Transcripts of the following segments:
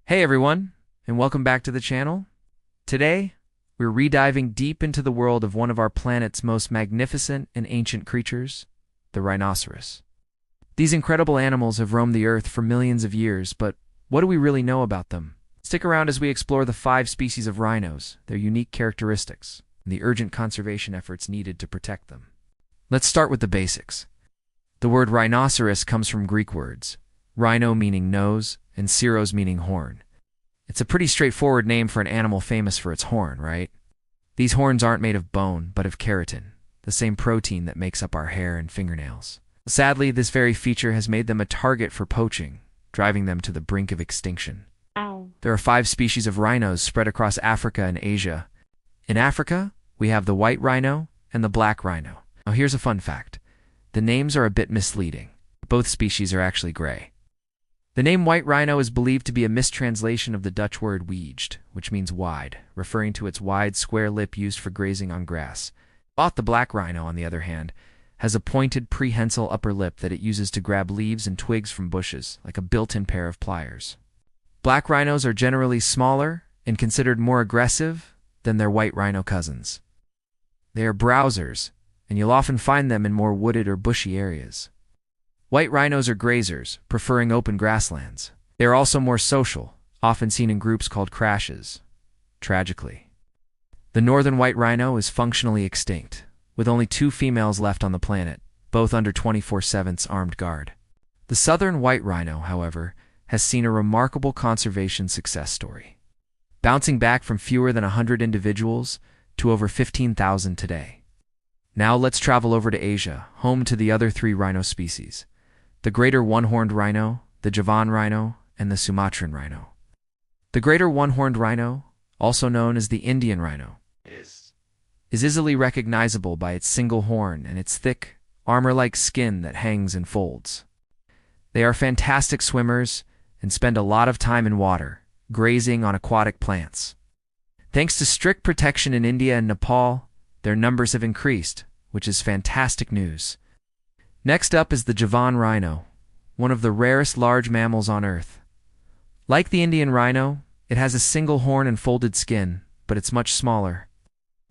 Hey everyone, and welcome back to the channel. Today, we're rediving deep into the world of one of our planet's most magnificent and ancient creatures, the rhinoceros. These incredible animals have roamed the Earth for millions of years, but what do we really know about them? Stick around as we explore the 5 species of rhinos, their unique characteristics, and the urgent conservation efforts needed to protect them. Let's start with the basics. The word rhinoceros comes from Greek words, rhino meaning nose, and ceros meaning horn. It's a pretty straightforward name for an animal famous for its horn, right? These horns aren't made of bone, but of keratin, the same protein that makes up our hair and fingernails. Sadly, this very feature has made them a target for poaching, driving them to the brink of extinction. Ow. There are 5 species of rhinos spread across Africa and Asia. In Africa, we have the white rhino and the black rhino. Now here's a fun fact. The names are a bit misleading. Both species are actually gray. The name white rhino is believed to be a mistranslation of the Dutch word weeged, which means wide, referring to its wide, square lip used for grazing on grass. The black rhino, on the other hand, has a pointed, prehensile upper lip that it uses to grab leaves and twigs from bushes, like a built-in pair of pliers. Black rhinos are generally smaller and considered more aggressive than their white rhino cousins. They are browsers, and you'll often find them in more wooded or bushy areas. White rhinos are grazers, preferring open grasslands. They are also more social, often seen in groups called crashes. Tragically, the northern white rhino is functionally extinct, with only 2 females left on the planet, both under 24/7 armed guard. The southern white rhino, however, has seen a remarkable conservation success story, bouncing back from fewer than 100 individuals to over 15,000 today. Now let's travel over to Asia, home to the other 3 rhino species: the greater one-horned rhino, the Javan rhino, and the Sumatran rhino. The greater one-horned rhino, also known as the Indian rhino, is easily recognizable by its single horn and its thick, armor-like skin that hangs and folds. They are fantastic swimmers and spend a lot of time in water, grazing on aquatic plants. Thanks to strict protection in India and Nepal, their numbers have increased, which is fantastic news. Next up is the Javan rhino, one of the rarest large mammals on Earth. Like the Indian rhino, it has a single horn and folded skin, but it's much smaller.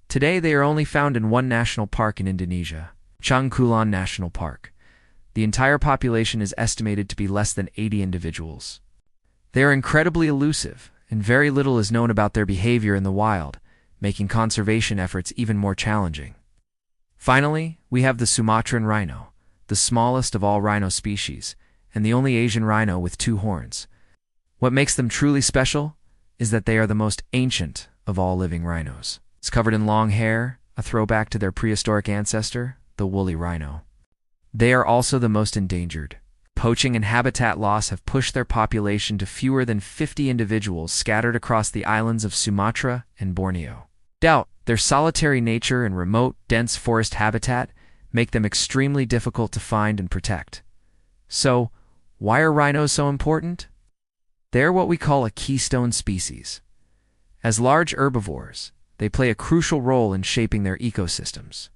Today they are only found in one national park in Indonesia, Cangkulan National Park. The entire population is estimated to be less than 80 individuals. They are incredibly elusive, and very little is known about their behavior in the wild, making conservation efforts even more challenging. Finally, we have the Sumatran rhino, the smallest of all rhino species, and the only Asian rhino with 2 horns. What makes them truly special is that they are the most ancient of all living rhinos. It's covered in long hair, a throwback to their prehistoric ancestor, the woolly rhino. They are also the most endangered. Poaching and habitat loss have pushed their population to fewer than 50 individuals scattered across the islands of Sumatra and Borneo. Their solitary nature and remote, dense forest habitat make them extremely difficult to find and protect. So, why are rhinos so important? They're what we call a keystone species. As large herbivores, they play a crucial role in shaping their ecosystems.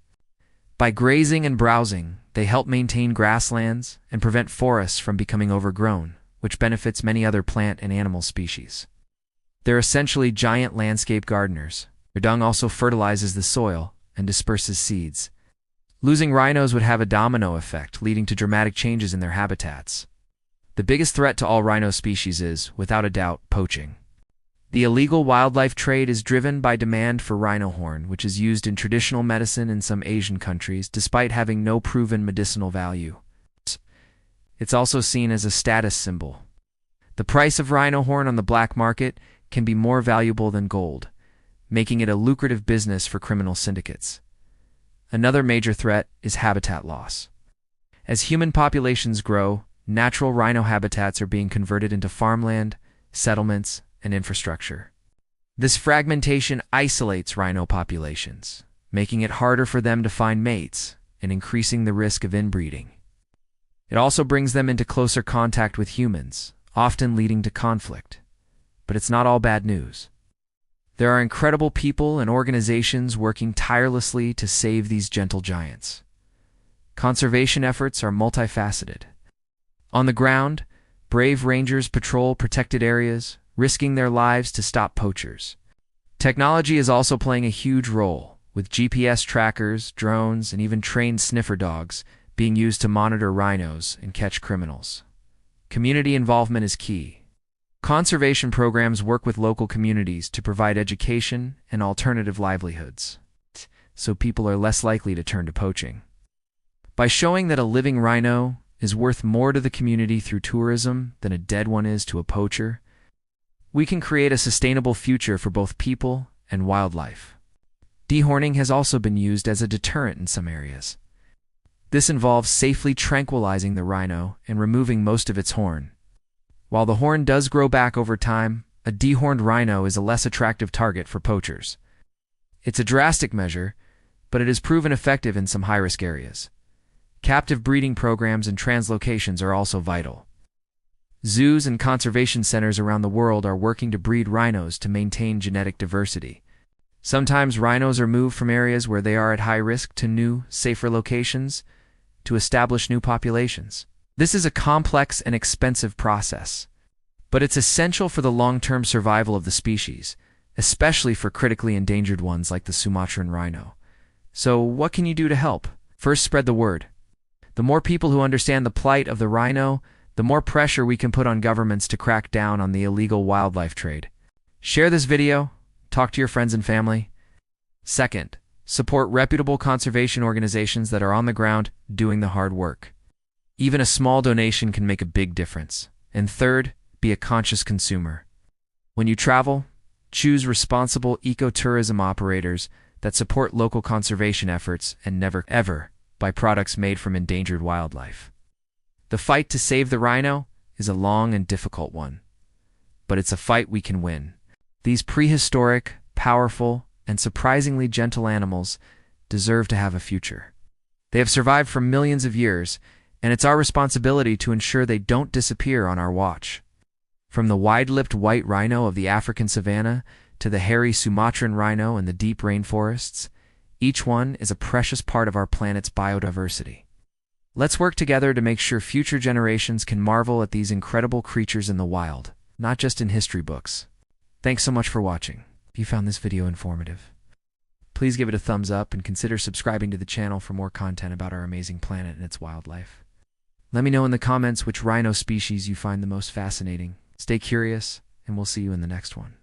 By grazing and browsing, they help maintain grasslands and prevent forests from becoming overgrown, which benefits many other plant and animal species. They're essentially giant landscape gardeners. Their dung also fertilizes the soil and disperses seeds. Losing rhinos would have a domino effect, leading to dramatic changes in their habitats. The biggest threat to all rhino species is, without a doubt, poaching. The illegal wildlife trade is driven by demand for rhino horn, which is used in traditional medicine in some Asian countries, despite having no proven medicinal value. It's also seen as a status symbol. The price of rhino horn on the black market can be more valuable than gold, making it a lucrative business for criminal syndicates. Another major threat is habitat loss. As human populations grow, natural rhino habitats are being converted into farmland, settlements, and infrastructure. This fragmentation isolates rhino populations, making it harder for them to find mates and increasing the risk of inbreeding. It also brings them into closer contact with humans, often leading to conflict. But it's not all bad news. There are incredible people and organizations working tirelessly to save these gentle giants. Conservation efforts are multifaceted. On the ground, brave rangers patrol protected areas, risking their lives to stop poachers. Technology is also playing a huge role, with GPS trackers, drones, and even trained sniffer dogs being used to monitor rhinos and catch criminals. Community involvement is key. Conservation programs work with local communities to provide education and alternative livelihoods, so people are less likely to turn to poaching. By showing that a living rhino is worth more to the community through tourism than a dead one is to a poacher, we can create a sustainable future for both people and wildlife. Dehorning has also been used as a deterrent in some areas. This involves safely tranquilizing the rhino and removing most of its horn. While the horn does grow back over time, a dehorned rhino is a less attractive target for poachers. It's a drastic measure, but it has proven effective in some high-risk areas. Captive breeding programs and translocations are also vital. Zoos and conservation centers around the world are working to breed rhinos to maintain genetic diversity. Sometimes rhinos are moved from areas where they are at high risk to new, safer locations to establish new populations. This is a complex and expensive process, but it's essential for the long-term survival of the species, especially for critically endangered ones like the Sumatran rhino. So, what can you do to help? First, spread the word. The more people who understand the plight of the rhino, the more pressure we can put on governments to crack down on the illegal wildlife trade. Share this video, talk to your friends and family. Second, support reputable conservation organizations that are on the ground doing the hard work. Even a small donation can make a big difference. And third, be a conscious consumer. When you travel, choose responsible ecotourism operators that support local conservation efforts and never, ever buy products made from endangered wildlife. The fight to save the rhino is a long and difficult one, but it's a fight we can win. These prehistoric, powerful, and surprisingly gentle animals deserve to have a future. They have survived for millions of years, and it's our responsibility to ensure they don't disappear on our watch. From the wide-lipped white rhino of the African savanna to the hairy Sumatran rhino in the deep rainforests, each one is a precious part of our planet's biodiversity. Let's work together to make sure future generations can marvel at these incredible creatures in the wild, not just in history books. Thanks so much for watching. If you found this video informative, please give it a thumbs up and consider subscribing to the channel for more content about our amazing planet and its wildlife. Let me know in the comments which rhino species you find the most fascinating. Stay curious, and we'll see you in the next one.